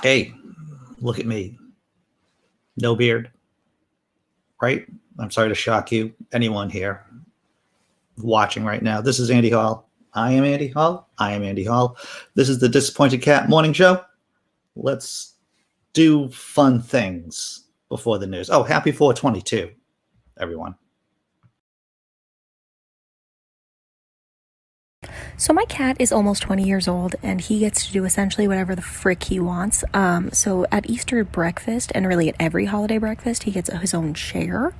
Hey, look at me. No beard, right? I'm sorry to shock you, anyone here watching right now. This is Andy Hall. I am Andy Hall. I am Andy Hall. This is the Disappointed Cat Morning Show. Let's do fun things before the news. Oh, happy 422, everyone. So my cat is almost 20 years old, and he gets to do essentially whatever the frick he wants. So at Easter breakfast, and really at every holiday breakfast, he gets his own chair,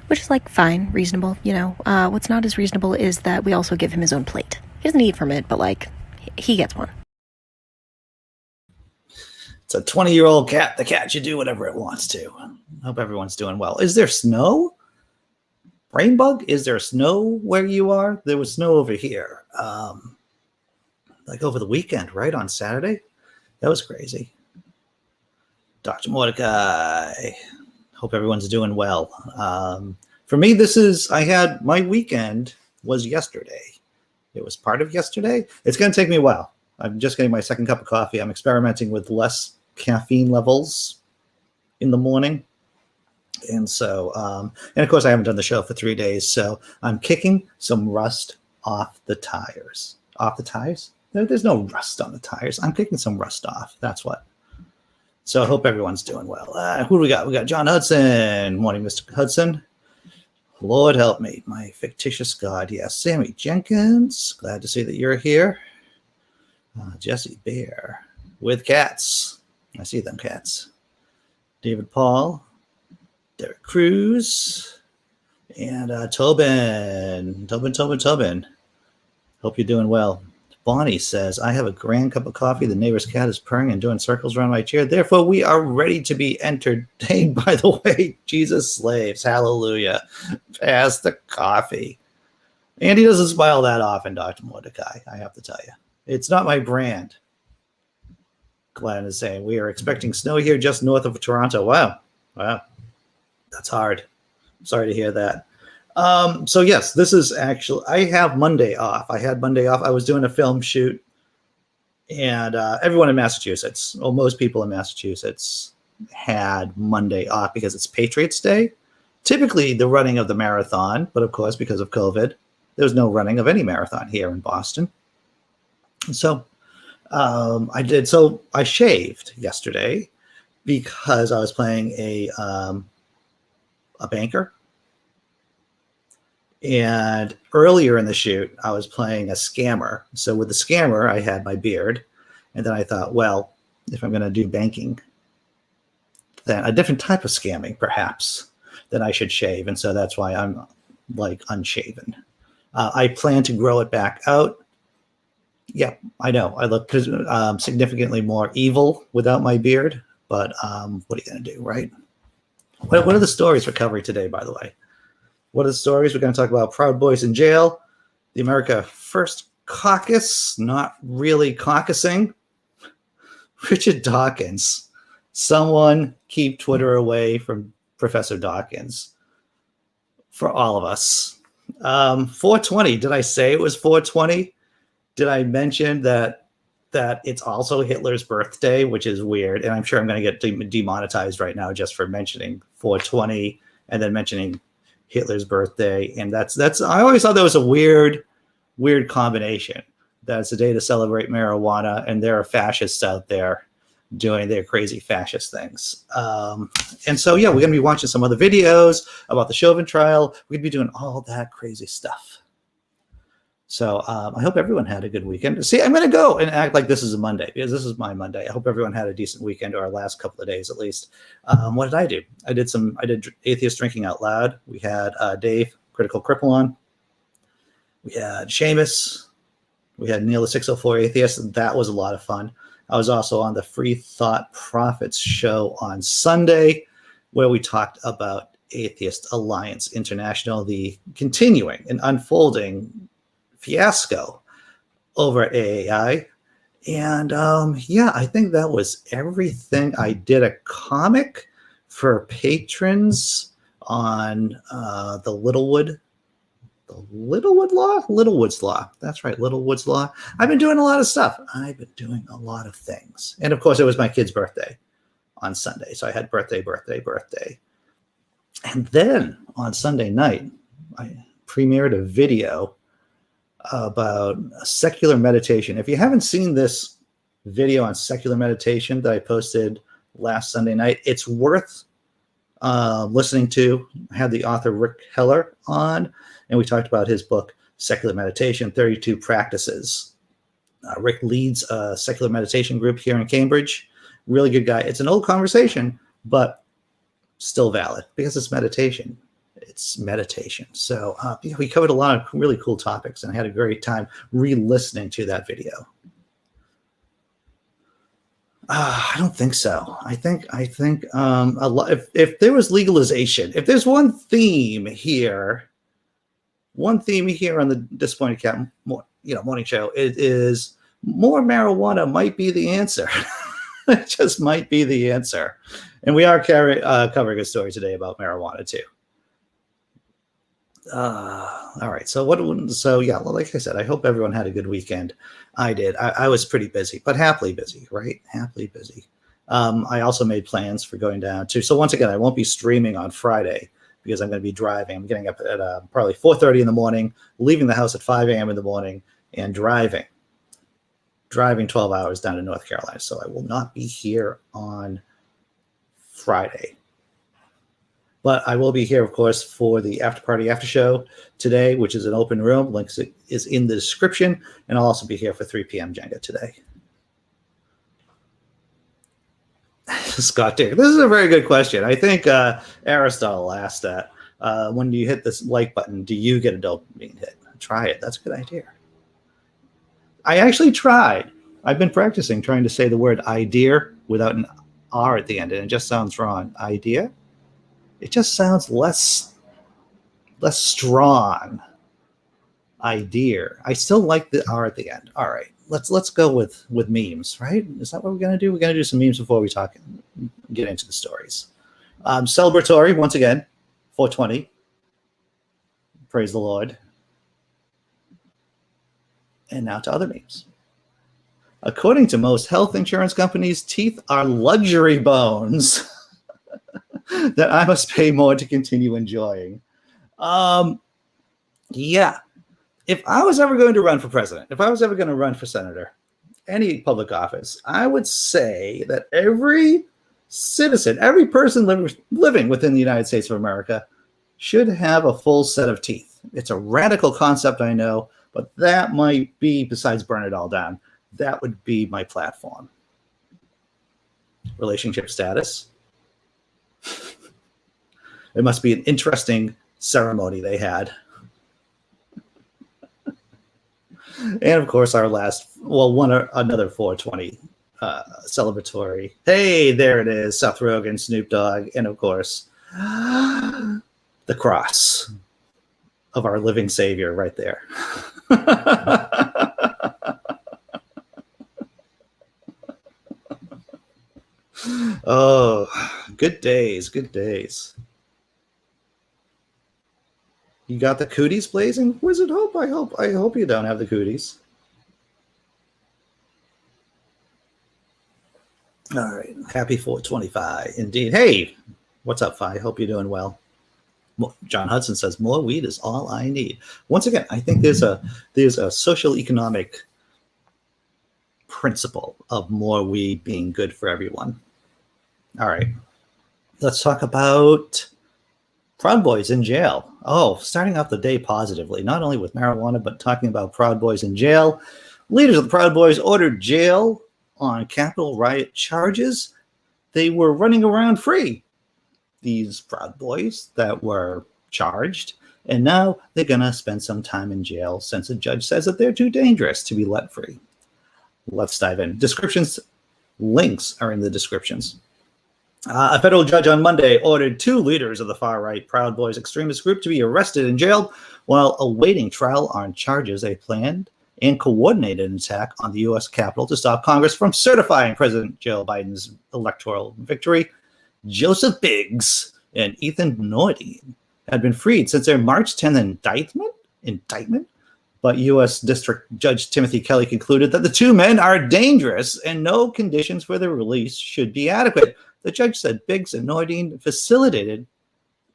which is like fine, reasonable, you know. What's not as reasonable is that we also give him his own plate. He doesn't eat from it, but like, he gets one. It's a 20-year-old cat. The cat should do whatever it wants to. I hope everyone's doing well. Is there snow? Rainbug? Is there snow where you are? There was snow over here. Like over the weekend, right? On Saturday? That was crazy. Dr. Mordecai. Hope everyone's doing well. For me, my weekend was yesterday. It was part of yesterday. It's going to take me a while. I'm just getting my second cup of coffee. I'm experimenting with less caffeine levels in the morning. And so, and of course, I haven't done the show for 3 days. So I'm kicking some rust off the tires. Off the tires? There's no rust on the tires. I'm kicking some rust off. That's what. So I hope everyone's doing well. Who do we got? We got John Hudson. Morning, Mr. Hudson. Lord help me, my fictitious God. Yes, Sammy Jenkins. Glad to see that you're here. Jesse Bear with cats. I see them cats. David Paul. Derek Cruz. And Tobin. Hope you're doing well. Bonnie says, I have a grand cup of coffee. The neighbor's cat is purring and doing circles around my chair. Therefore, we are ready to be entertained by the way. Jesus slaves. Hallelujah. Pass the coffee. Andy doesn't smile that often, Dr. Mordecai, I have to tell you. It's not my brand. Glenn is saying, we are expecting snow here just north of Toronto. Wow. That's hard. Sorry to hear that. So yes, this is actually, I have Monday off. I had Monday off. I was doing a film shoot, and everyone in Massachusetts, or most people in Massachusetts, had Monday off because it's Patriots Day. Typically the running of the marathon, but of course, because of COVID, there's no running of any marathon here in Boston. So I shaved yesterday because I was playing a banker. And earlier in the shoot, I was playing a scammer. So with the scammer, I had my beard. And then I thought, well, if I'm going to do banking, then a different type of scamming, perhaps, then I should shave. And so that's why I'm like unshaven. I plan to grow it back out. Yeah, I know. I look significantly more evil without my beard. But what are you going to do, right? What are the stories for covering today, by the way? What are the stories? We're going to talk about Proud Boys in jail, the America First caucus, not really caucusing, Richard Dawkins. Someone keep Twitter away from Professor Dawkins for all of us. 420. Did I say it was 420? Did I mention that it's also Hitler's birthday, which is weird? And I'm sure I'm going to get demonetized right now just for mentioning 420 and then mentioning Hitler's birthday. And that's I always thought that was a weird combination. That's a day to celebrate marijuana, and there are fascists out there doing their crazy fascist things. And so, yeah, we're going to be watching some other videos about the Chauvin trial. We're going to be doing all that crazy stuff. So I hope everyone had a good weekend. See, I'm going to go and act like this is a Monday because this is my Monday. I hope everyone had a decent weekend, or our last couple of days at least. What did I do? I did Atheist Drinking Out Loud. We had Dave, Critical Cripple on. We had Seamus. We had Neil, the 604 Atheist. And that was a lot of fun. I was also on the Free Thought Prophets show on Sunday, where we talked about Atheist Alliance International, the continuing and unfolding fiasco over at AAI. And I think that was everything. I did a comic for patrons on the Littlewood the Littlewood's Law. That's right, Littlewood's Law. I've been doing a lot of stuff. I've been doing a lot of things. And of course, it was my kid's birthday on Sunday. So I had birthday. And then on Sunday night, I premiered a video about secular meditation. If you haven't seen this video on secular meditation that I posted last Sunday night, it's worth listening to. I had the author Rick Heller on, and we talked about his book, Secular Meditation, 32 Practices. Rick leads a secular meditation group here in Cambridge. Really good guy. It's an old conversation, but still valid because it's meditation. It's meditation. So we covered a lot of really cool topics, and I had a great time re-listening to that video. I don't think so. I think a lot. If there was legalization, if there's one theme here on the Disappointed Cat, morning show, it is more marijuana might be the answer. It just might be the answer. And we are covering a story today about marijuana too. All right. So like I said, I hope everyone had a good weekend. I did. I was pretty busy, but happily busy, right? Happily busy. I also made plans for going down to, so once again, I won't be streaming on Friday because I'm going to be driving. I'm getting up at probably 4:30 in the morning, leaving the house at 5 a.m. in the morning, and driving 12 hours down to North Carolina. So I will not be here on Friday. But I will be here, of course, for the after show today, which is an open room. Link is in the description. And I'll also be here for 3 p.m. Jenga today. Scott Dick, this is a very good question. I think Aristotle asked that. When you hit this like button, do you get a dopamine hit? Try it. That's a good idea. I actually tried. I've been practicing trying to say the word idea without an R at the end, and it just sounds wrong. Idea? It just sounds less strong. Idea. I still like the R at the end. All right, let's go with memes, right? Is that what we're gonna do? We're gonna do some memes before we get into the stories. Celebratory once again, 420. Praise the Lord. And now to other memes. According to most health insurance companies, teeth are luxury bones that I must pay more to continue enjoying. Yeah. If I was ever going to run for president, if I was ever going to run for senator, any public office, I would say that every citizen, every person living within the United States of America should have a full set of teeth. It's a radical concept, I know, but that might be, besides burn it all down, that would be my platform. Relationship status. It must be an interesting ceremony they had. And of course, our another 420 celebratory. Hey, there it is. Seth Rogen, Snoop Dogg, and of course, the cross of our living Savior right there. Oh, good days, good days. You got the cooties blazing? Wizard Hope, I hope you don't have the cooties. All right, happy 425 indeed. Hey, what's up, Fi? Hope you're doing well. John Hudson says more weed is all I need. Once again, I think there's a social economic principle of more weed being good for everyone. All right, let's talk about Proud Boys in jail. Oh, starting off the day positively, not only with marijuana, but talking about Proud Boys in jail. Leaders of the Proud Boys ordered jail on Capitol riot charges. They were running around free, these Proud Boys that were charged, and now they're going to spend some time in jail since a judge says that they're too dangerous to be let free. Let's dive in. Descriptions, links are in the descriptions. A federal judge on Monday ordered 2 leaders of the far-right Proud Boys extremist group to be arrested and jailed while awaiting trial on charges they planned and coordinated an attack on the U.S. Capitol to stop Congress from certifying President Joe Biden's electoral victory. Joseph Biggs and Ethan Nordean had been freed since their March 10th indictment indictment. But U.S. District Judge Timothy Kelly concluded that the two men are dangerous and no conditions for their release should be adequate. The judge said Biggs and Nordine facilitated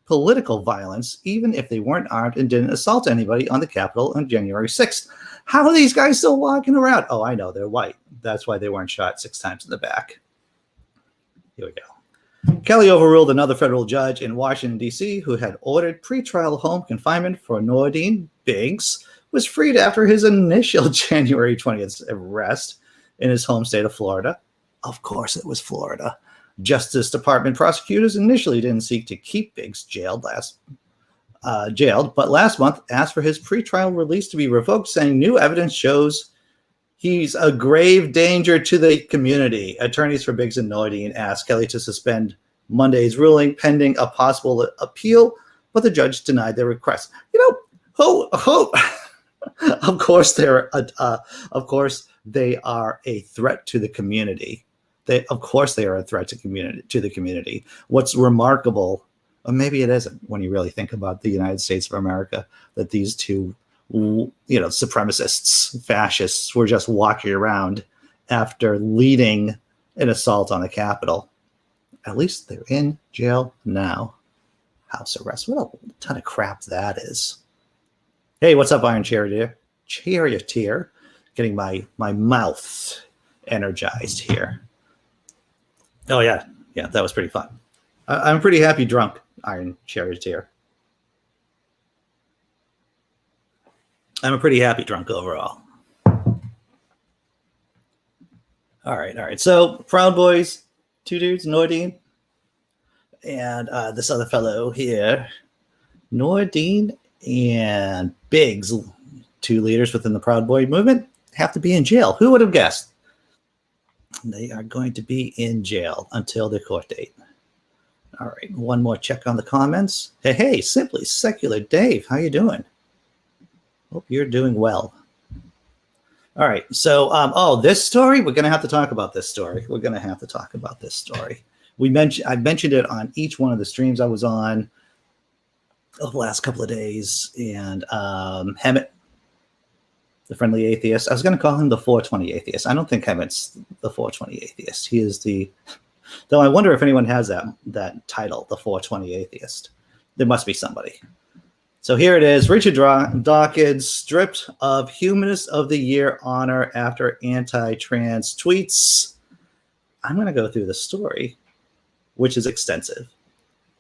political violence, even if they weren't armed and didn't assault anybody on the Capitol on January 6th. How are these guys still walking around? Oh, I know, they're white. That's why they weren't shot 6 times in the back. Here we go. Kelly overruled another federal judge in Washington, D.C., who had ordered pretrial home confinement for Nordine. Biggs was freed after his initial January 20th arrest in his home state of Florida. Of course it was Florida. Justice Department prosecutors initially didn't seek to keep Biggs jailed, but last month asked for his pretrial release to be revoked, saying new evidence shows he's a grave danger to the community. Attorneys for Biggs and Nordine asked Kelly to suspend Monday's ruling pending a possible appeal, but the judge denied their request. You know, of course they are a threat to the community. They are a threat to the community. What's remarkable, or maybe it isn't, when you really think about the United States of America, that these two, supremacists, fascists, were just walking around after leading an assault on the Capitol. At least they're in jail now. House arrest. What a ton of crap that is. Hey, what's up, Iron Charioteer? Getting my mouth energized here. Oh, yeah. Yeah, that was pretty fun. I'm pretty happy drunk, Iron Charioteer. I'm a pretty happy drunk overall. All right. So, Proud Boys, 2 dudes, Nordine, and this other fellow here. Nordine and Biggs, 2 leaders within the Proud Boy movement, have to be in jail. Who would have guessed? They are going to be in jail until the court date. All right, one more check on the comments. Hey, Simply Secular Dave, how you doing? Hope you're doing well. All right, so this story, we're going to have to talk about this story. I mentioned it on each one of the streams I was on over the last couple of days, and Hemet, the friendly atheist. I was going to call him the 420 atheist. I don't think Hemet's the 420 atheist. He is though I wonder if anyone has that title, the 420 atheist. There must be somebody. So here it is. Richard Dawkins stripped of Humanist of the Year honor after anti-trans tweets. I'm going to go through the story, which is extensive,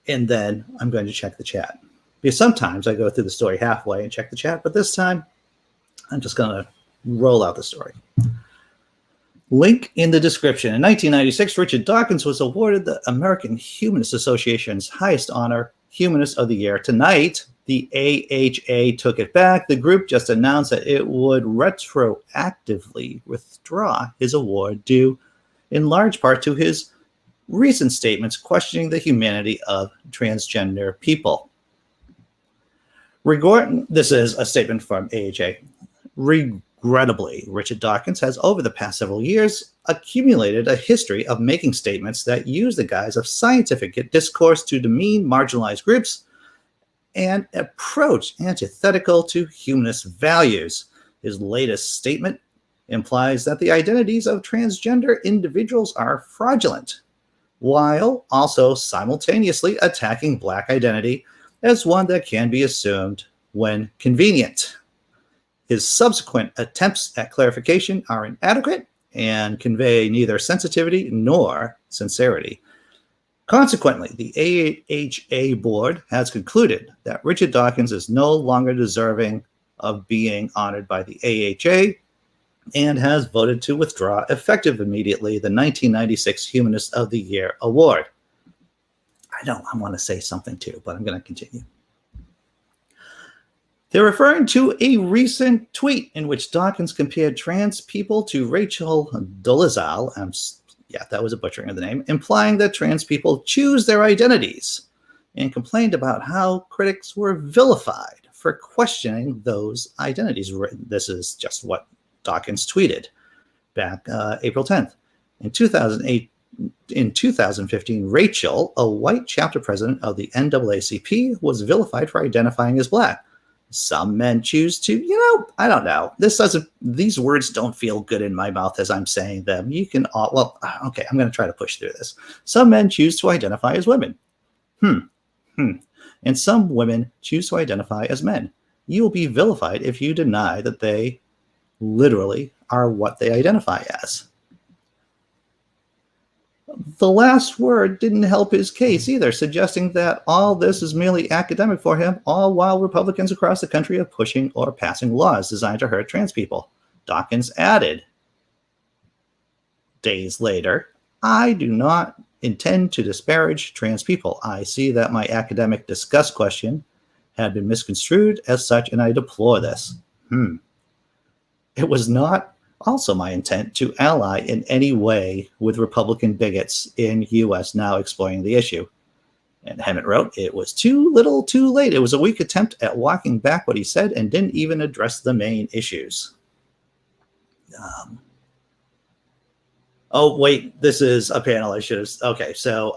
and then I'm going to check the chat. Because sometimes I go through the story halfway and check the chat, but this time I'm just going to roll out the story. Link in the description. In 1996, Richard Dawkins was awarded the American Humanist Association's highest honor, Humanist of the Year. Tonight, the AHA took it back. The group just announced that it would retroactively withdraw his award due in large part to his recent statements questioning the humanity of transgender people. This is a statement from AHA. Regrettably, Richard Dawkins has, over the past several years, accumulated a history of making statements that use the guise of scientific discourse to demean marginalized groups and approach antithetical to humanist values. His latest statement implies that the identities of transgender individuals are fraudulent, while also simultaneously attacking Black identity as one that can be assumed when convenient. His subsequent attempts at clarification are inadequate and convey neither sensitivity nor sincerity. Consequently, the AHA board has concluded that Richard Dawkins is no longer deserving of being honored by the AHA and has voted to withdraw, effective immediately, the 1996 Humanist of the Year award. I want to say something too, but I'm going to continue. They're referring to a recent tweet in which Dawkins compared trans people to Rachel Dolezal, that was a butchering of the name, implying that trans people choose their identities, and complained about how critics were vilified for questioning those identities. This is just what Dawkins tweeted back April 10th. In 2015, Rachel, a white chapter president of the NAACP, was vilified for identifying as Black. Some men choose to, I don't know. These words don't feel good in my mouth as I'm saying them. Okay, I'm going to try to push through this. Some men choose to identify as women. And some women choose to identify as men. You will be vilified if you deny that they literally are what they identify as. The last word didn't help his case either, suggesting that all this is merely academic for him, all while Republicans across the country are pushing or passing laws designed to hurt trans people. Dawkins added, days later, I do not intend to disparage trans people. I see that my academic disgust question had been misconstrued as such, and I deplore this. It was not also my intent to ally in any way with Republican bigots in U.S. now exploring the issue. And Hammett wrote, it was too little too late. It was a weak attempt at walking back what he said and didn't even address the main issues. Oh, wait, this is a panel I should have. Okay, so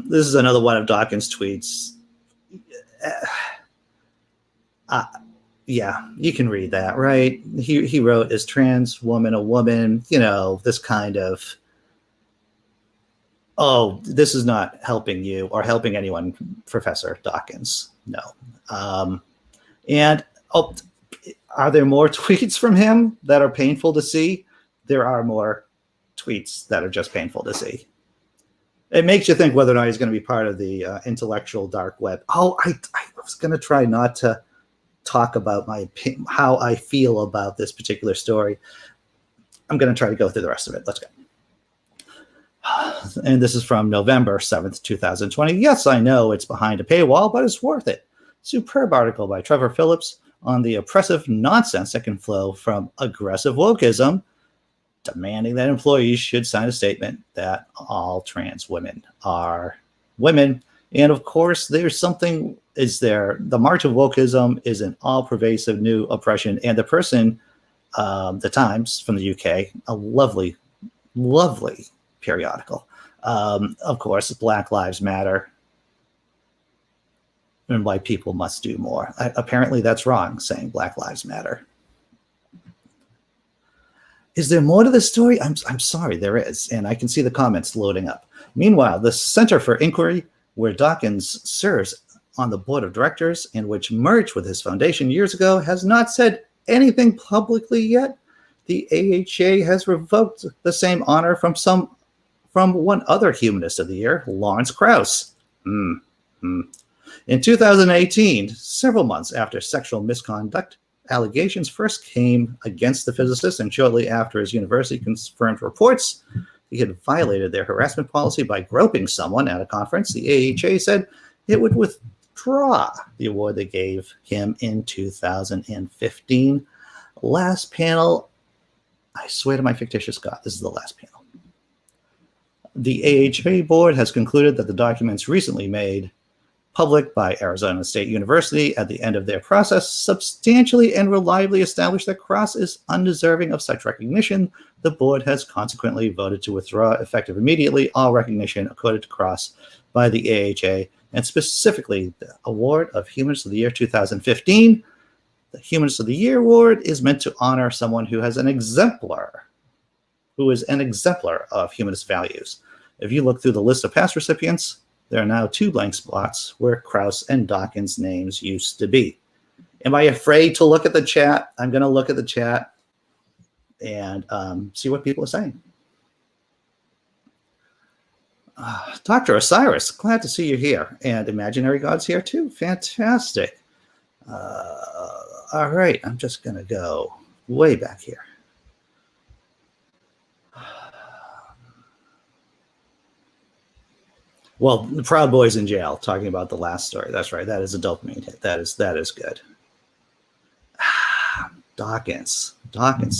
this is another one of Dawkins' tweets. Yeah, you can read that, right? He wrote, is trans woman a woman? This kind of, this is not helping you or helping anyone, Professor Dawkins. No. Are there more tweets from him that are painful to see? There are more tweets that are just painful to see. It makes you think whether or not he's going to be part of the intellectual dark web. I was going to try not to talk about how I feel about this particular story. I'm going to try to go through the rest of it. Let's go. And this is from November 7th, 2020. Yes, I know it's behind a paywall, but it's worth it. Superb article by Trevor Phillips on the oppressive nonsense that can flow from aggressive wokeism, demanding that employees should sign a statement that all trans women are women. And of course, the march of wokeism is an all-pervasive new oppression. And the person, the Times from the UK, a lovely, lovely periodical. Of course, Black Lives Matter and white people must do more. Apparently that's wrong, saying Black Lives Matter. Is there more to this story? I'm sorry, there is. And I can see the comments loading up. Meanwhile, the Center for Inquiry, where Dawkins serves on the board of directors and which merged with his foundation years ago, has not said anything publicly yet. The AHA has revoked the same honor from one other Humanist of the Year, Lawrence Krauss. In 2018, several months after sexual misconduct allegations first came against the physicist, and shortly after his university confirmed reports he had violated their harassment policy by groping someone at a conference, the AHA said it would withdraw the award they gave him in 2015. Last panel, I swear to my fictitious God, this is the last panel. The AHA board has concluded that the documents recently made public by Arizona State University at the end of their process substantially and reliably established that Krauss is undeserving of such recognition. The board has consequently voted to withdraw, effective immediately, all recognition accorded to Krauss by the AHA, and specifically the award of Humanist of the Year 2015. The Humanist of the Year award is meant to honor someone who is an exemplar of humanist values. If you look through the list of past recipients, there are now 2 blank spots where Krauss and Dawkins' names used to be. Am I afraid to look at the chat? I'm going to look at the chat and see what people are saying. Doctor Osiris, glad to see you here. And Imaginary God's here too. Fantastic. All right, I'm just going to go way back here. Well, the Proud Boys in jail, talking about the last story. That's right. That is a dopamine hit. That is good. Dawkins. I've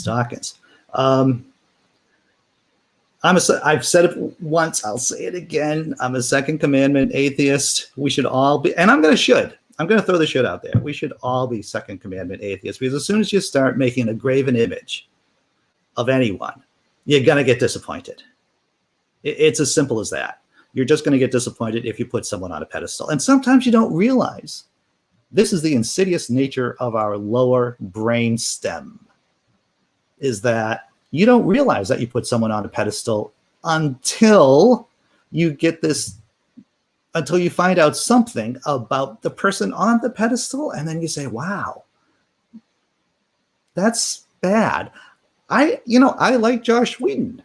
said it once. I'll say it again. I'm a Second Commandment atheist. We should all be, and I'm going to throw the shit out there. We should all be Second Commandment atheists, because as soon as you start making a graven image of anyone, you're going to get disappointed. It's as simple as that. You're just going to get disappointed if you put someone on a pedestal. And sometimes you don't realize This is the insidious nature of our lower brain stem, is that you don't realize that you put someone on a pedestal until you get this, until you find out something about the person on the pedestal, and then you say, wow, that's bad. I like Joss Whedon,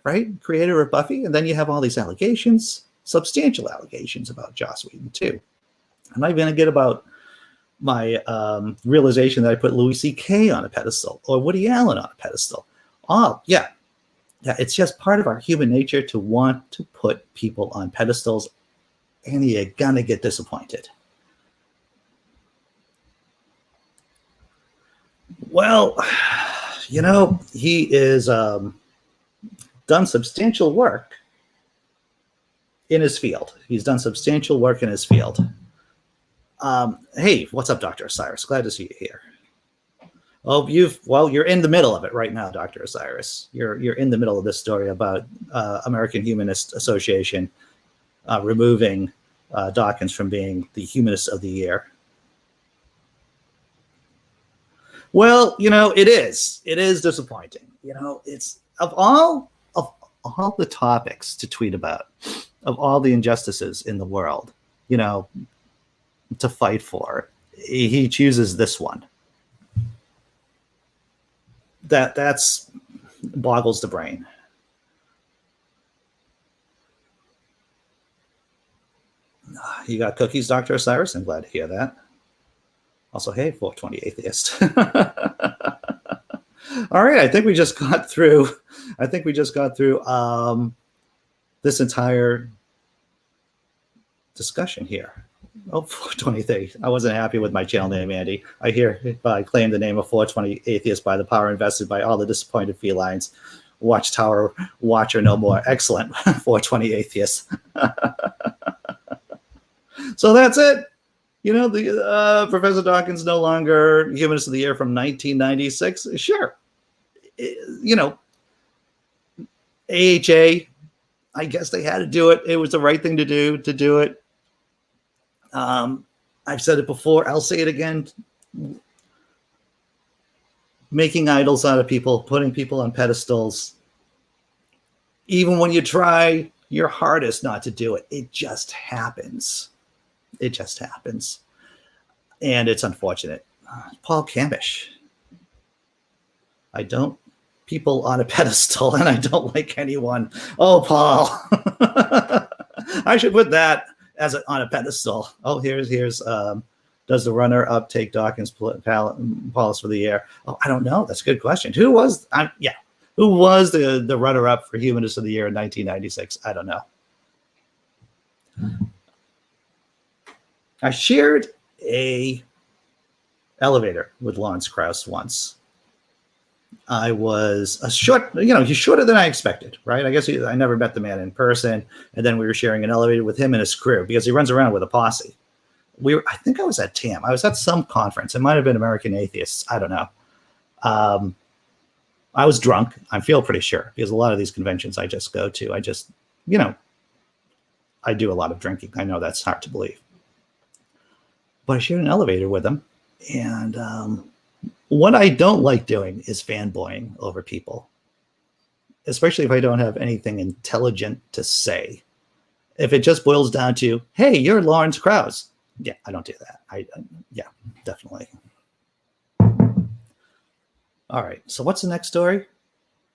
right? Creator of Buffy. And then you have all these allegations, substantial allegations about Joss Whedon too. I'm not even going to get about my realization that I put Louis C.K. on a pedestal or Woody Allen on a pedestal. Oh, yeah. Yeah, it's just part of our human nature to want to put people on pedestals, and you're going to get disappointed. Well, he is done substantial work in his field. He's done substantial work in his field. Hey, what's up, Dr. Osiris? Glad to see you here. Oh, you're in the middle of it right now, Dr. Osiris. You're in the middle of this story about American Humanist Association removing Dawkins from being the Humanist of the Year. Well, it is disappointing. It's of all the topics to tweet about, of all the injustices in the world, to fight for, he chooses this one. That's boggles the brain. You got cookies, Dr. Osiris? I'm glad to hear that. Also, hey, 420 atheist. All right, I think we just got through this entire discussion here. Oh, 420. I wasn't happy with my channel name, Andy. I hereby claim the name of 420 atheist by the power invested by all the disappointed felines. Watchtower watcher no more. Excellent. 420 atheist. So that's it. The Professor Dawkins no longer Humanist of the Year from 1996. Sure. AHA, I guess they had to do it. It was the right thing to do it. I've said it before. I'll say it again. Making idols out of people, putting people on pedestals. Even when you try your hardest not to do it, it just happens. It just happens. And it's unfortunate. Paul Kambish. I don't people on a pedestal, and I don't like anyone. Oh, Paul. I should put that as on a pedestal. Oh, here's does the runner-up take Dawkins Paulus for the year? Oh, I don't know. That's a good question. Who was the runner-up for Humanist of the Year in 1996? I don't know. I shared a elevator with Lawrence Krauss once. I was he's shorter than I expected, right? I guess I never met the man in person. And then we were sharing an elevator with him and his crew because he runs around with a posse. I think I was at TAM. I was at some conference. It might have been American Atheists. I don't know. I was drunk. I feel pretty sure because a lot of these conventions I just go to, I just, I do a lot of drinking. I know that's hard to believe. But I shared an elevator with him. And what I don't like doing is fanboying over people, especially if I don't have anything intelligent to say. If it just boils down to, hey, you're Lawrence Krauss. Yeah, I don't do that. Yeah, definitely. All right. So what's the next story?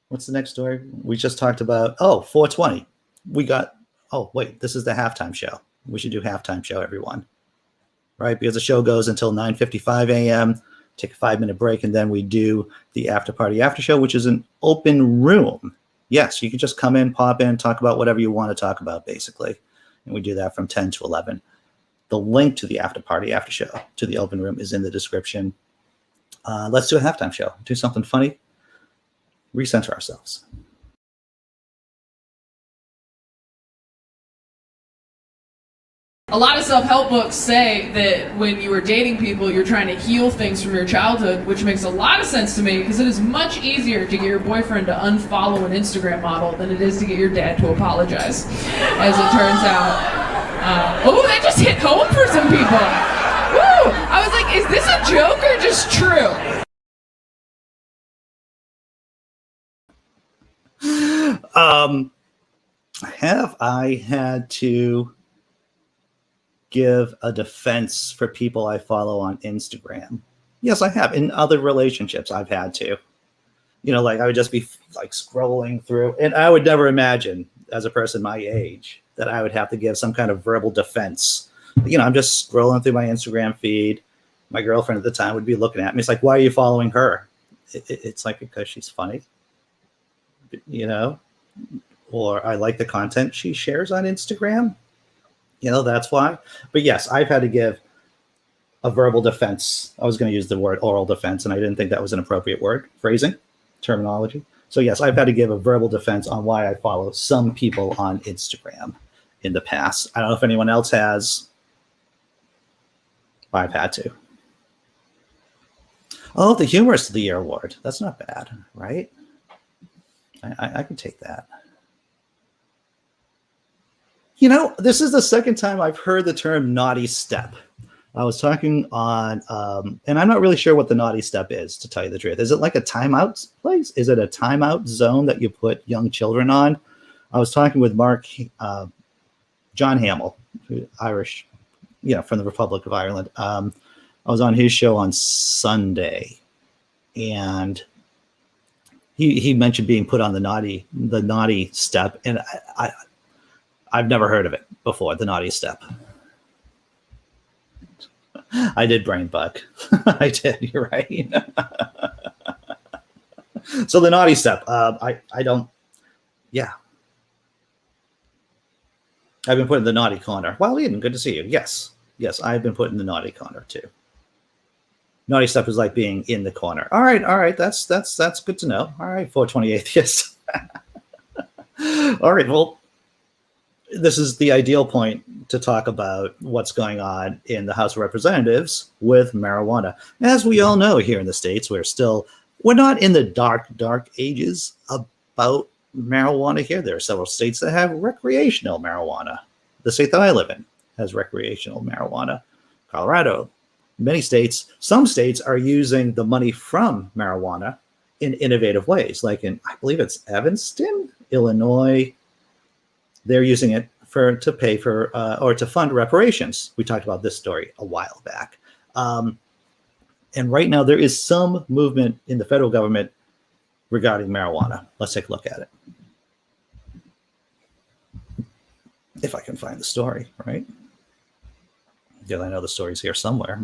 We just talked about, 420. This is the halftime show. We should do halftime show, everyone. Right? Because the show goes until 9:55 a.m., take a 5-minute break, and then we do the after party after show, which is an open room. Yes, you can just come in, pop in, talk about whatever you want to talk about, basically. And we do that from 10 to 11. The link to the after party after show, to the open room, is in the description. Let's do a halftime show. Do something funny. Recenter ourselves. A lot of self-help books say that when you are dating people, you're trying to heal things from your childhood, which makes a lot of sense to me because it is much easier to get your boyfriend to unfollow an Instagram model than it is to get your dad to apologize, as it turns out. That just hit home for some people. Woo! I was like, is this a joke or just true? Have I had to give a defense for people I follow on Instagram? Yes, I have. In other relationships, I've had to. Like I would just be like scrolling through, and I would never imagine as a person my age that I would have to give some kind of verbal defense. I'm just scrolling through my Instagram feed. My girlfriend at the time would be looking at me. It's like, why are you following her? It's like, because she's funny, or I like the content she shares on Instagram. That's why. But yes, I've had to give a verbal defense. I was going to use the word oral defense, and I didn't think that was an appropriate word, phrasing, terminology. So yes, I've had to give a verbal defense on why I follow some people on Instagram in the past. I don't know if anyone else has. I've had to. Oh, the Humorist of the Year award. That's not bad, right? I can take that. This is the second time I've heard the term naughty step. I was talking on, and I'm not really sure what the naughty step is, to tell you the truth. Is it like a timeout place? Is it a timeout zone that you put young children on? I was talking with John Hamill, Irish, from the Republic of Ireland. I was on his show on Sunday, and he mentioned being put on the naughty step, and I've never heard of it before, the naughty step. I did brain bug. I did, you're right. So the naughty step, I don't, yeah. I've been put in the naughty corner. Well, Eden, good to see you. Yes, I've been put in the naughty corner too. Naughty step is like being in the corner. All right, that's good to know. All right, 420 atheist. All right, well, this is the ideal point to talk about what's going on in the House of Representatives with marijuana. As we all know, here in the States, we're not in the dark ages about marijuana here. There are several states that have recreational marijuana. The state that I live in has recreational marijuana. Colorado, many states, some states are using the money from marijuana in innovative ways, like in, I believe it's Evanston, Illinois. They're using it to pay for or to fund reparations. We talked about this story a while back. And right now there is some movement in the federal government regarding marijuana. Let's take a look at it. If I can find the story, right? Because I know the story's here somewhere.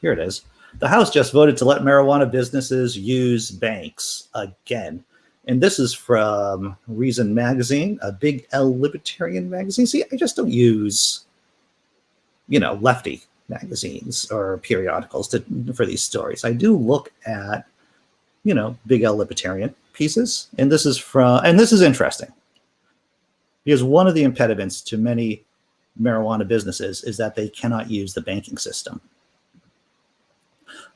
Here it is. The House just voted to let marijuana businesses use banks again. And this is from Reason Magazine, a big L libertarian magazine. See, I just don't use, lefty magazines or periodicals for these stories. I do look at, big L libertarian pieces. And this is interesting. Because one of the impediments to many marijuana businesses is that they cannot use the banking system.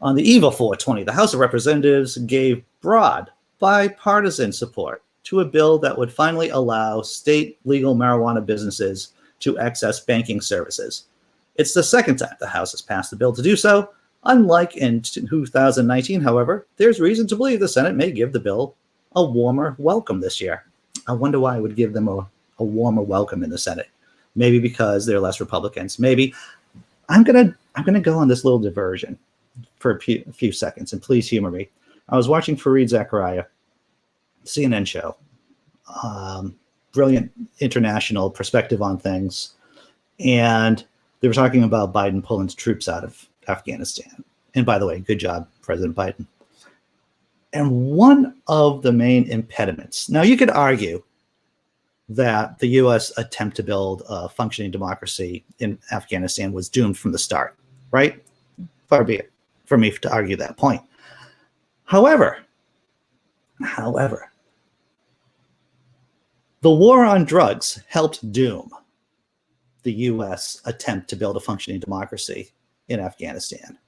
On the eve of 420, the House of Representatives gave broad bipartisan support to a bill that would finally allow state legal marijuana businesses to access banking services. It's the second time the House has passed a bill to do so. Unlike in 2019, however, there's reason to believe the Senate may give the bill a warmer welcome this year. I wonder why I would give them a warmer welcome in the Senate. Maybe because they're less Republicans. Maybe I'm gonna go on this little diversion for a few seconds, and please humor me. I was watching Fareed Zakaria, CNN show, brilliant international perspective on things, and they were talking about Biden pulling troops out of Afghanistan. And by the way, good job, President Biden. And one of the main impediments, now you could argue that the U.S. attempt to build a functioning democracy in Afghanistan was doomed from the start, right? Far be it for me to argue that point. However, the war on drugs helped doom the U.S. attempt to build a functioning democracy in Afghanistan.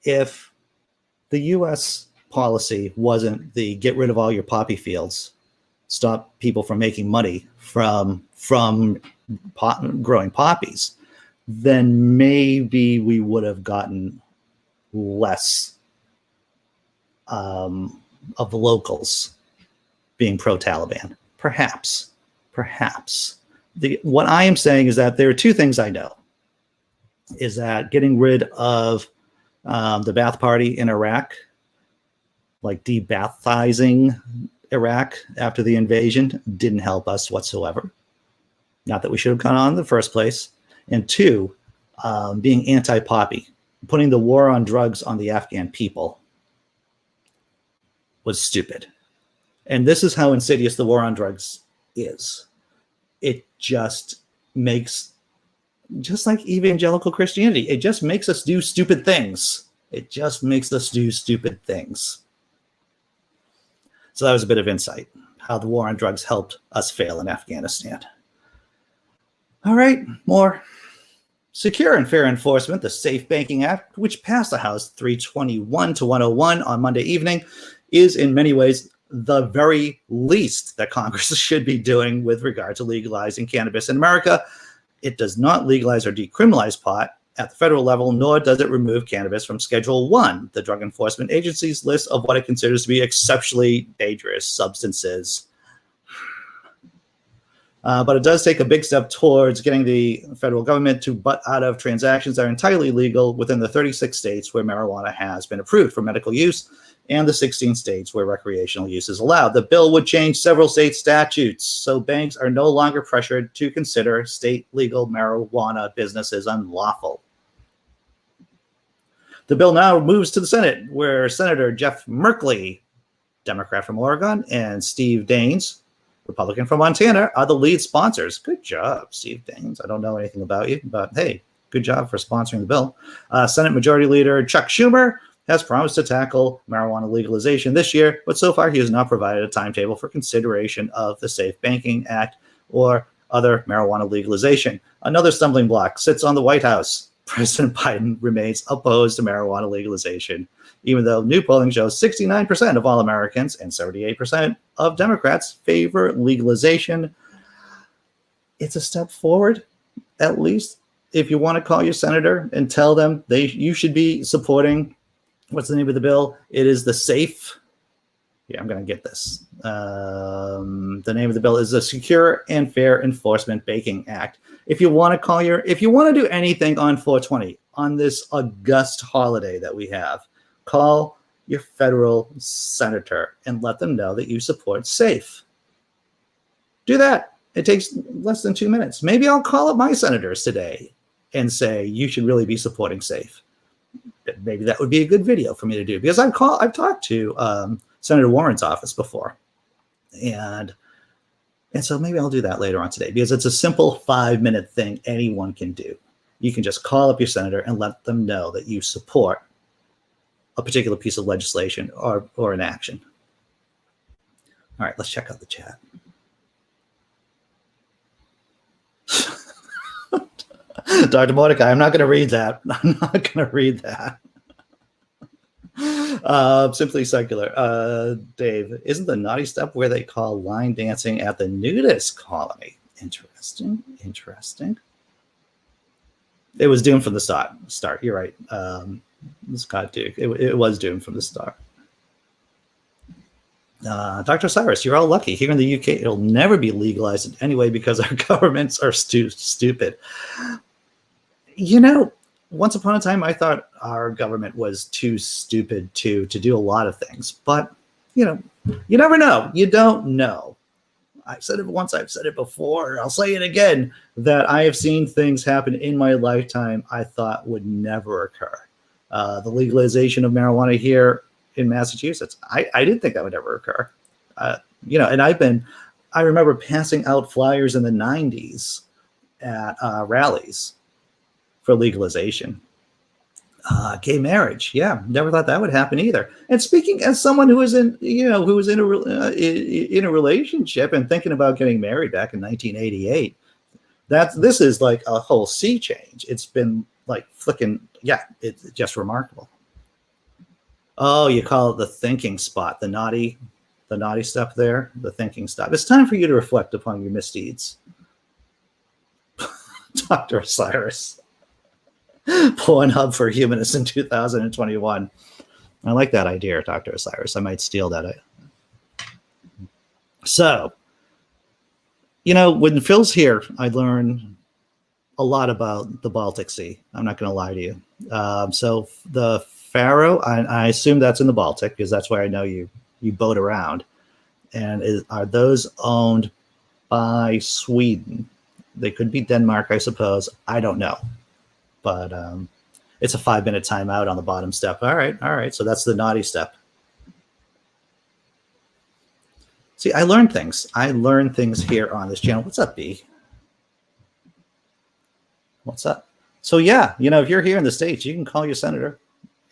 If the U.S. policy wasn't the get rid of all your poppy fields, stop people from making money from growing poppies, then maybe we would have gotten less of the locals being pro-Taliban. Perhaps. What I am saying is that there are two things I know. Is that getting rid of the Ba'ath Party in Iraq, like de-Ba'athizing Iraq after the invasion, didn't help us whatsoever. Not that we should have gone on in the first place. And two, being anti-poppy, putting the war on drugs on the Afghan people was stupid. And this is how insidious the war on drugs is. It just makes, just like evangelical Christianity, it just makes us do stupid things. So that was a bit of insight, how the war on drugs helped us fail in Afghanistan. All right, more. Secure and Fair Enforcement, the Safe Banking Act, which passed the House 321 to 101 on Monday evening, is in many ways the very least that Congress should be doing with regard to legalizing cannabis in America. It does not legalize or decriminalize pot at the federal level, nor does it remove cannabis from Schedule 1, the Drug Enforcement Agency's list of what it considers to be exceptionally dangerous substances. But it does take a big step towards getting the federal government to butt out of transactions that are entirely legal within the 36 states where marijuana has been approved for medical use and the 16 states where recreational use is allowed. The bill would change several state statutes, so banks are no longer pressured to consider state legal marijuana businesses unlawful. The bill now moves to the Senate, where Senator Jeff Merkley, Democrat from Oregon, and Steve Daines, Republican from Montana, are the lead sponsors. Good job, Steve Daines. I don't know anything about you, but hey, good job for sponsoring the bill. Senate Majority Leader Chuck Schumer has promised to tackle marijuana legalization this year, but so far he has not provided a timetable for consideration of the Safe Banking Act or other marijuana legalization. Another stumbling block sits on the White House. President Biden remains opposed to marijuana legalization, even though new polling shows 69% of all Americans and 78% of Democrats favor legalization. It's a step forward, at least. If you want to call your senator and tell them you should be supporting, what's the name of the bill? It is the Safe. Yeah, I'm going to get this. The name of the bill is the Secure and Fair Enforcement Banking Act. If you want to do anything on 420, on this august holiday that we have, call your federal senator and let them know that you support SAFE. Do that. It takes less than 2 minutes. Maybe I'll call up my senators today and say, you should really be supporting SAFE. Maybe that would be a good video for me to do, because I've talked to Senator Warren's office before. And so maybe I'll do that later on today, because it's a simple 5-minute thing anyone can do. You can just call up your senator and let them know that you support a particular piece of legislation or an action. All right, let's check out the chat. Dr. Mordecai, I'm not going to read that. Simply Secular. Dave, isn't the naughty step where they call line dancing at the nudist colony? Interesting. It was doomed from the start. You're right. Scott Duke. It was doomed from the start. Dr. Osiris, you're all lucky. Here in the UK, it'll never be legalized anyway because our governments are stupid. You know, once upon a time, I thought our government was too stupid to do a lot of things. But, you know, you never know. You don't know. I've said it once. I've said it before. I'll say it again, that I have seen things happen in my lifetime I thought would never occur. The legalization of marijuana here in Massachusetts, I didn't think that would ever occur. You know, and I remember passing out flyers in the 90s at rallies for legalization. Gay marriage, yeah, never thought that would happen either. And speaking as someone who was in a relationship and thinking about getting married back in 1988, this is like a whole sea change. It's been like flicking, yeah, it's just remarkable. Oh, you call it the thinking spot, the naughty stuff there, the thinking stop. It's time for you to reflect upon your misdeeds. Dr. Osiris. Pornhub for humanists in 2021. I like that idea, Dr. Osiris. I might steal that. So, when Phil's here, I learn a lot about the Baltic Sea. I'm not going to lie to you. So the Faroe, I assume that's in the Baltic because that's where I know you boat around. And are those owned by Sweden? They could be Denmark, I suppose. I don't know. But it's a 5-minute timeout on the bottom step. All right. So that's the naughty step. See, I learn things. I learn things here on this channel. What's up, B? What's up? So yeah, if you're here in the States, you can call your senator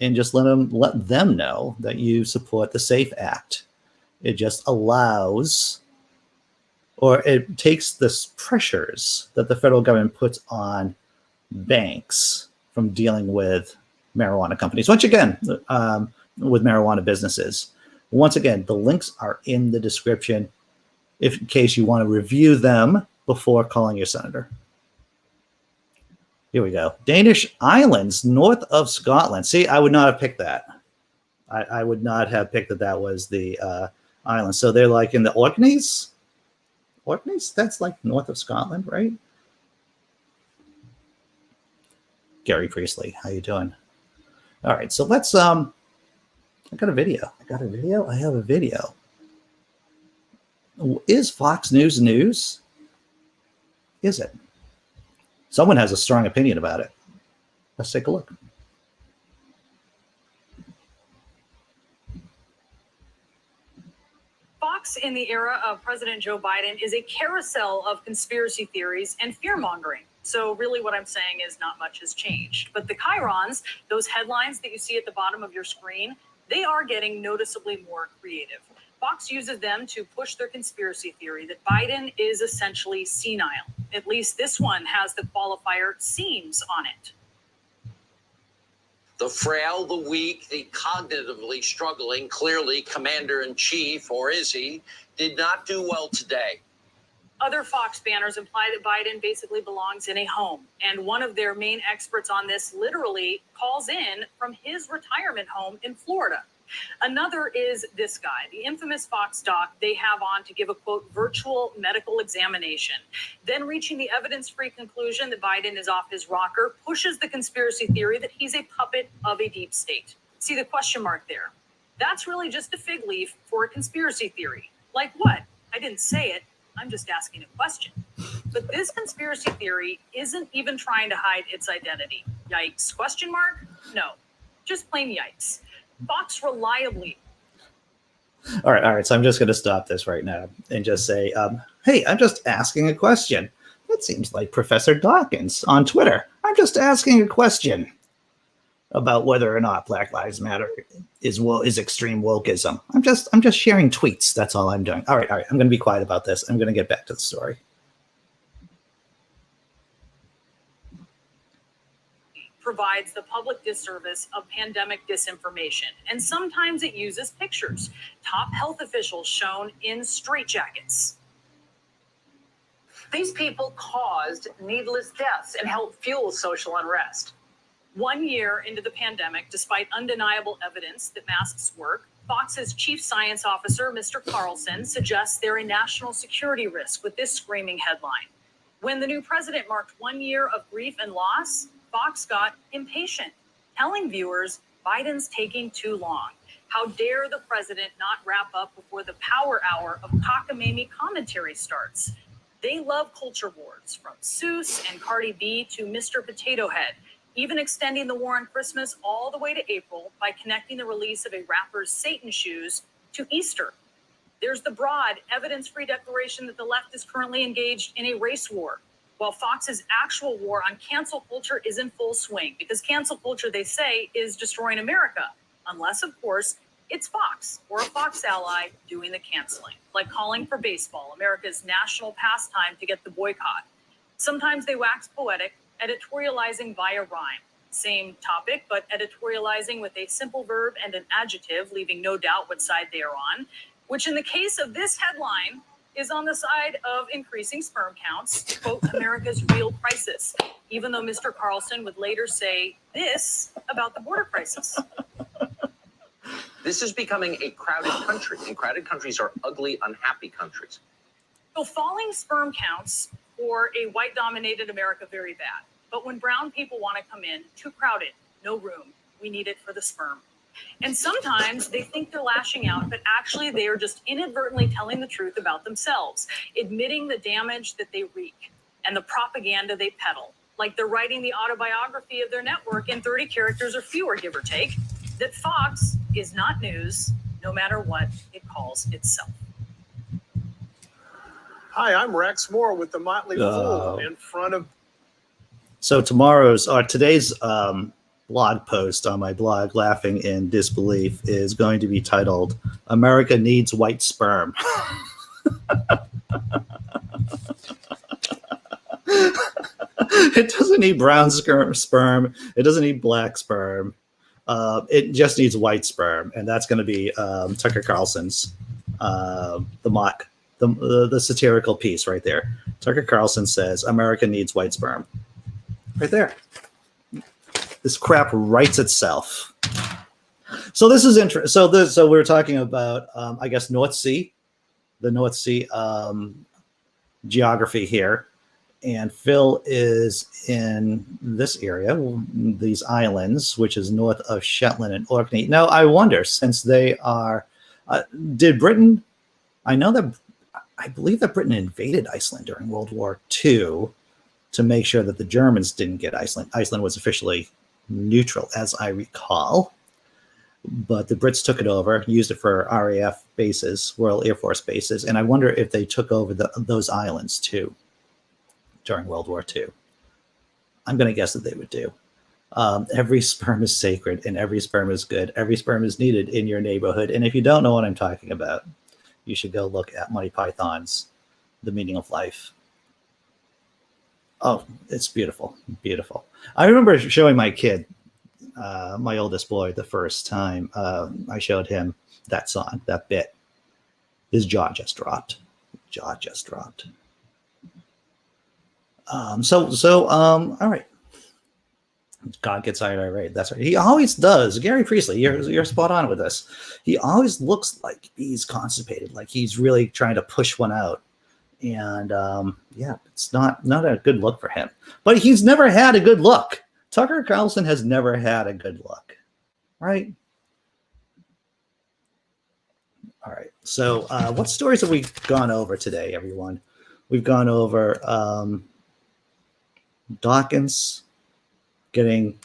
and just let them know that you support the SAFE Act. It just allows, or it takes the pressures that the federal government puts on banks from dealing with marijuana companies. Once again, with marijuana businesses. Once again, the links are in the description in case you want to review them before calling your senator. Here we go. Danish islands north of Scotland. See, I would not have picked that. I would not have picked that was the island. So they're like in the Orkneys. Orkneys? That's like north of Scotland, right? Gary Priestley, how you doing? All right, so let's I got a video. I have a video. Is Fox News news? Is it? Someone has a strong opinion about it. Let's take a look. Fox in the era of President Joe Biden is a carousel of conspiracy theories and fear-mongering. So really what I'm saying is not much has changed. But the chyrons, those headlines that you see at the bottom of your screen, they are getting noticeably more creative. Fox uses them to push their conspiracy theory that Biden is essentially senile. At least this one has the qualifier seems on it. The frail, the weak, the cognitively struggling, clearly commander-in-chief, or is he, did not do well today. Other Fox banners imply that Biden basically belongs in a home. And one of their main experts on this literally calls in from his retirement home in Florida. Another is this guy, the infamous Fox doc they have on to give a, quote, virtual medical examination. Then reaching the evidence-free conclusion that Biden is off his rocker, pushes the conspiracy theory that he's a puppet of a deep state. See the question mark there? That's really just a fig leaf for a conspiracy theory. Like what? I didn't say it. I'm just asking a question. But this conspiracy theory isn't even trying to hide its identity. Yikes? Question mark? No. Just plain yikes. Fox reliably. All right. So I'm just going to stop this right now and just say, hey, I'm just asking a question. That seems like Professor Dawkins on Twitter. I'm just asking a question about whether or not Black Lives Matter is extreme wokeism. I'm just sharing tweets. That's all I'm doing. All right. I'm going to be quiet about this. I'm going to get back to the story. Provides the public disservice of pandemic disinformation, and sometimes it uses pictures. Top health officials shown in straitjackets. These people caused needless deaths and helped fuel social unrest. 1 year into the pandemic, despite undeniable evidence that masks work, Fox's chief science officer, Mr. Carlson, suggests they're a national security risk with this screaming headline. When the new president marked 1 year of grief and loss, Fox got impatient, telling viewers Biden's taking too long. How dare the president not wrap up before the power hour of cockamamie commentary starts? They love culture wars, from Seuss and Cardi B to Mr. Potato Head, even extending the war on Christmas all the way to April by connecting the release of a rapper's Satan shoes to Easter. There's the broad, evidence-free declaration that the left is currently engaged in a race war, while Fox's actual war on cancel culture is in full swing, because cancel culture, they say, is destroying America, unless, of course, it's Fox or a Fox ally doing the canceling, like calling for baseball, America's national pastime, to get the boycott. Sometimes they wax poetic, editorializing via rhyme. Same topic, but editorializing with a simple verb and an adjective, leaving no doubt what side they are on, which in the case of this headline is on the side of increasing sperm counts, quote, America's real crisis, even though Mr. Carlson would later say this about the border crisis. This is becoming a crowded country, and crowded countries are ugly, unhappy countries. So falling sperm counts for a white-dominated America, very bad. But when brown people want to come in, too crowded, no room. We need it for the sperm. And sometimes they think they're lashing out, but actually they are just inadvertently telling the truth about themselves, admitting the damage that they wreak and the propaganda they peddle, like they're writing the autobiography of their network in 30 characters or fewer, give or take, that Fox is not news, no matter what it calls itself. Hi, I'm Rex Moore with the Motley Fool in front of... So today's blog post on my blog, Laughing in Disbelief, is going to be titled, America Needs White Sperm. It doesn't need brown sperm. It doesn't need black sperm. It just needs white sperm. And that's going to be Tucker Carlson's, the satirical piece right there. Tucker Carlson says, America needs white sperm. Right there. This crap writes itself. So this is interesting. So we're talking about, I guess, North Sea, the North Sea geography here. And Phil is in this area, these islands, which is north of Shetland and Orkney. Now, I wonder, since they are, did Britain, I believe that Britain invaded Iceland during World War II to make sure that the Germans didn't get Iceland. Iceland was officially neutral, as I recall, but the Brits took it over, used it for RAF bases, Royal Air Force bases, and I wonder if they took over those islands too during World War II. I'm going to guess that they would do. Every sperm is sacred, and every sperm is good. Every sperm is needed in your neighborhood, and if you don't know what I'm talking about, you should go look at Monty Python's The Meaning of Life. Oh, it's beautiful, beautiful. I remember showing my kid, my oldest boy, the first time I showed him that song, that bit. His jaw just dropped. Jaw just dropped. All right. God gets irate. That's right. He always does. Gary Priestley, you're spot on with this. He always looks like he's constipated, like he's really trying to push one out. And yeah, it's not a good look for him. But he's never had a good look. Tucker Carlson has never had a good look, right? All right. So what stories have we gone over today, everyone? We've gone over Dawkins getting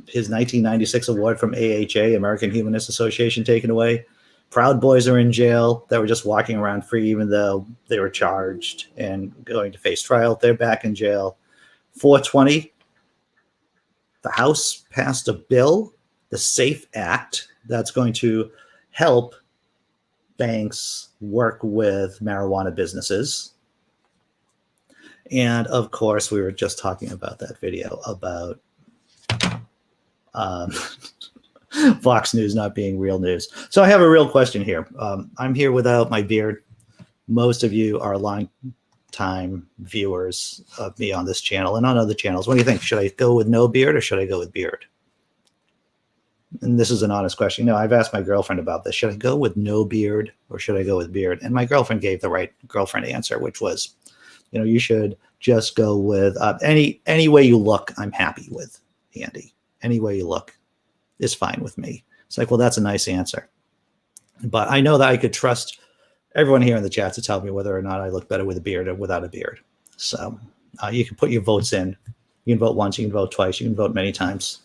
his 1996 award from AHA, American Humanist Association, taken away. Proud Boys are in jail that were just walking around free, even though they were charged and going to face trial. They're back in jail. 420, the House passed a bill, the SAFE Act, that's going to help banks work with marijuana businesses. And of course, we were just talking about that video about Fox News not being real news. So I have a real question here. I'm here without my beard. Most of you are long-time viewers of me on this channel and on other channels. What do you think? Should I go with no beard or should I go with beard? And this is an honest question. I've asked my girlfriend about this. Should I go with no beard or should I go with beard? And my girlfriend gave the right girlfriend answer, which was, you should just go with any way you look. I'm happy with, Andy. Any way you look is fine with me. It's like, well, that's a nice answer. But I know that I could trust everyone here in the chat to tell me whether or not I look better with a beard or without a beard. So you can put your votes in. You can vote once, you can vote twice, you can vote many times.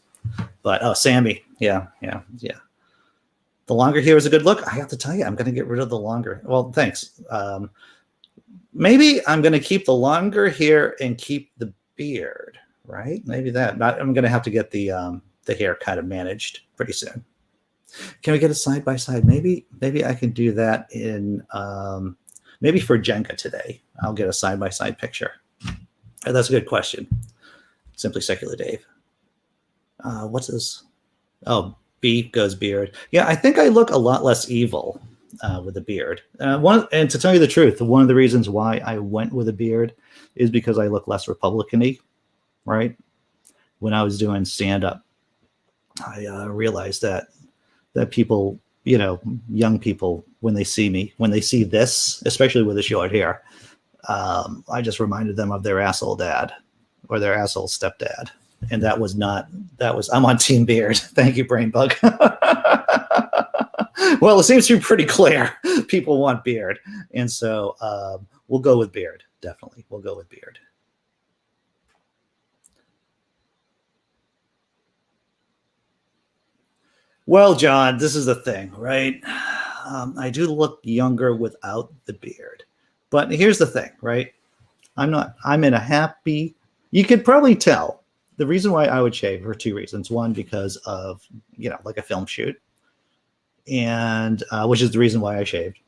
But Sammy, yeah. The longer hair is a good look. I have to tell you, I'm going to get rid of the longer. Well, thanks. Maybe I'm going to keep the longer hair and keep the beard, right? Maybe that. I'm going to have to get the hair kind of managed pretty soon. Can we get a side by side? Maybe I can do that in maybe for Jenga today. I'll get a side by side picture. That's a good question. Simply Secular Dave. What's this? Oh, B goes beard. Yeah, I think I look a lot less evil with a beard. And to tell you the truth, one of the reasons why I went with a beard is because I look less Republican-y, right? When I was doing stand-up, I realized that people, young people, when they see me, when they see this, especially with the short hair, I just reminded them of their asshole dad or their asshole stepdad. And I'm on Team Beard. Thank you, Brainbug. Well, it seems to be pretty clear. People want beard. And so we'll go with beard. Definitely. We'll go with beard. Well, John, this is the thing, right? I do look younger without the beard. But here's the thing, right? I'm in a happy, you could probably tell the reason why I would shave for two reasons. One, because of, like a film shoot, and which is the reason why I shaved,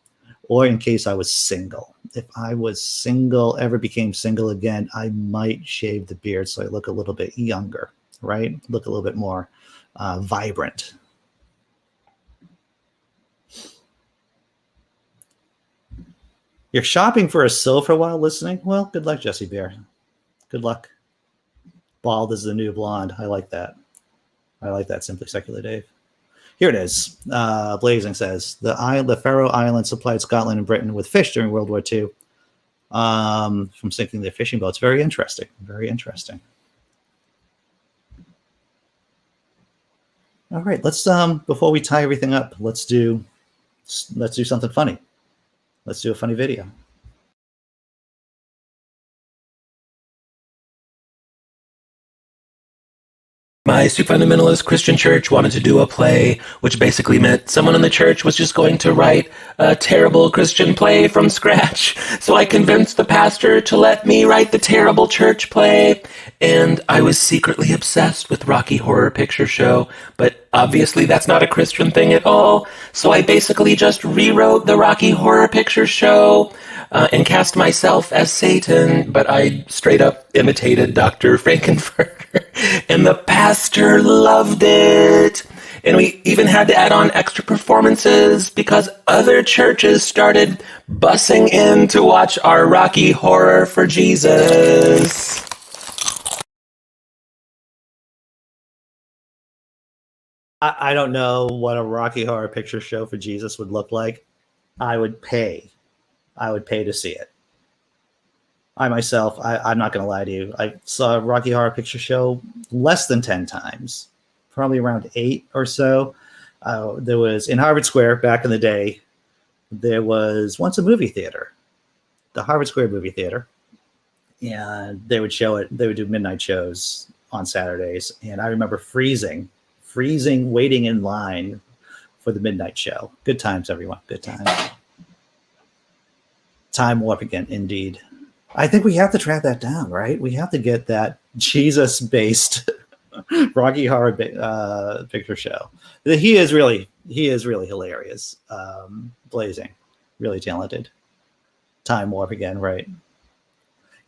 or in case I was single. If I was single, ever became single again, I might shave the beard so I look a little bit younger, right? Look a little bit more vibrant. You're shopping for a silver while listening? Well, good luck, Jesse Bear. Good luck. Bald is the new blonde. I like that. I like that, Simply Secular Dave. Here it is. Blazing says, the Faroe Islands supplied Scotland and Britain with fish during World War II from sinking their fishing boats. Very interesting. Very interesting. All right, let's before we tie everything up, let's do something funny. Let's do a funny video. My fundamentalist Christian church wanted to do a play, which basically meant someone in the church was just going to write a terrible Christian play from scratch. So I convinced the pastor to let me write the terrible church play, and I was secretly obsessed with Rocky Horror Picture Show, but obviously that's not a Christian thing at all. So I basically just rewrote the Rocky Horror Picture Show and cast myself as Satan, but I straight up imitated Dr. Frankenfurter, and the pastor loved it. And we even had to add on extra performances because other churches started bussing in to watch our Rocky Horror for Jesus. I don't know what a Rocky Horror Picture Show for Jesus would look like. I would pay to see it. I myself, I'm not going to lie to you. I saw a Rocky Horror Picture Show less than 10 times, probably around 8 or so. There was, in Harvard Square back in the day, there was once a movie theater, the Harvard Square movie theater. And they would show it, they would do midnight shows on Saturdays. And I remember freezing, waiting in line for the midnight show. Good times, everyone. Good times. Time warp again, indeed. I think we have to track that down, right? We have to get that Jesus-based Rocky Horror Picture Show. He is really hilarious. Blazing, really talented. Time warp again, right?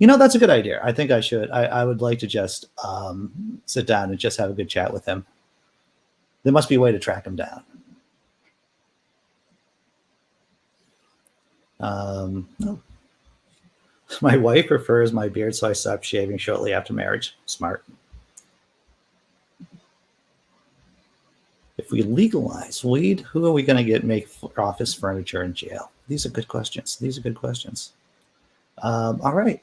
That's a good idea. I think I should. I would like to just sit down and just have a good chat with him. There must be a way to track him down. No. My wife prefers my beard, so I stopped shaving shortly after marriage. Smart. If we legalize weed, who are we going to make office furniture in jail? These are good questions. All right.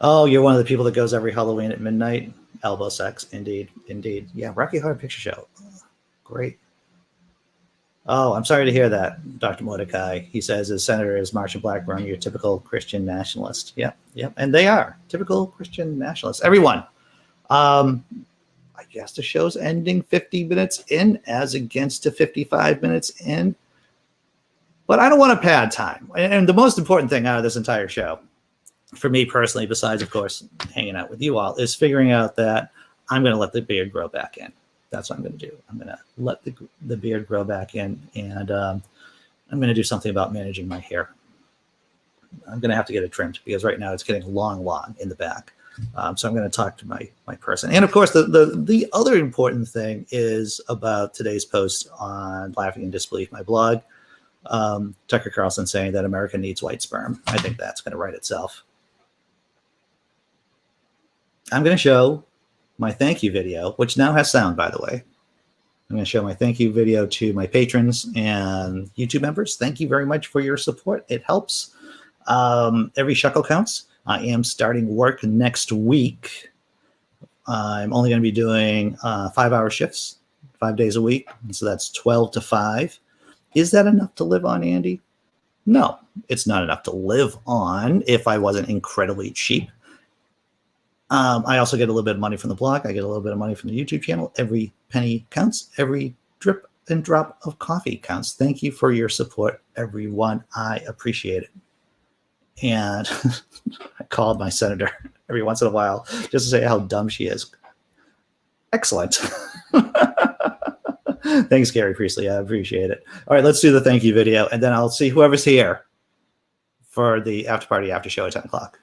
Oh, you're one of the people that goes every Halloween at midnight? Elbow sex, indeed. Yeah, Rocky Horror Picture Show. Great. Oh, I'm sorry to hear that, Dr. Mordecai. He says his senator is Marsha Blackburn, your typical Christian nationalist. Yep. And they are typical Christian nationalists. Everyone. I guess the show's ending 50 minutes in as against to 55 minutes in. But I don't want to pad time. And the most important thing out of this entire show, for me personally, besides, of course, hanging out with you all, is figuring out that I'm going to let the beard grow back in. That's what I'm going to do. I'm going to let the beard grow back in, and I'm going to do something about managing my hair. I'm going to have to get it trimmed because right now it's getting long in the back. So I'm going to talk to my person. And of course, the other important thing is about today's post on Laughing in Disbelief, my blog. Tucker Carlson saying that America needs white sperm. I think that's going to write itself. I'm going to show my thank you video, which now has sound, by the way. I'm going to show my thank you video to my patrons and YouTube members. Thank you very much for your support. It helps. Every shekel counts. I am starting work next week. I'm only going to be doing 5-hour shifts, 5 days a week. So that's 12 to 5. Is that enough to live on, Andy? No, it's not enough to live on if I wasn't incredibly cheap. I also get a little bit of money from the blog. I get a little bit of money from the YouTube channel. Every penny counts. Every drip and drop of coffee counts. Thank you for your support, everyone. I appreciate it. And I called my senator every once in a while just to say how dumb she is. Excellent. Thanks, Gary Priestley. I appreciate it. All right, let's do the thank you video, and then I'll see whoever's here for the after party after show at 10 o'clock.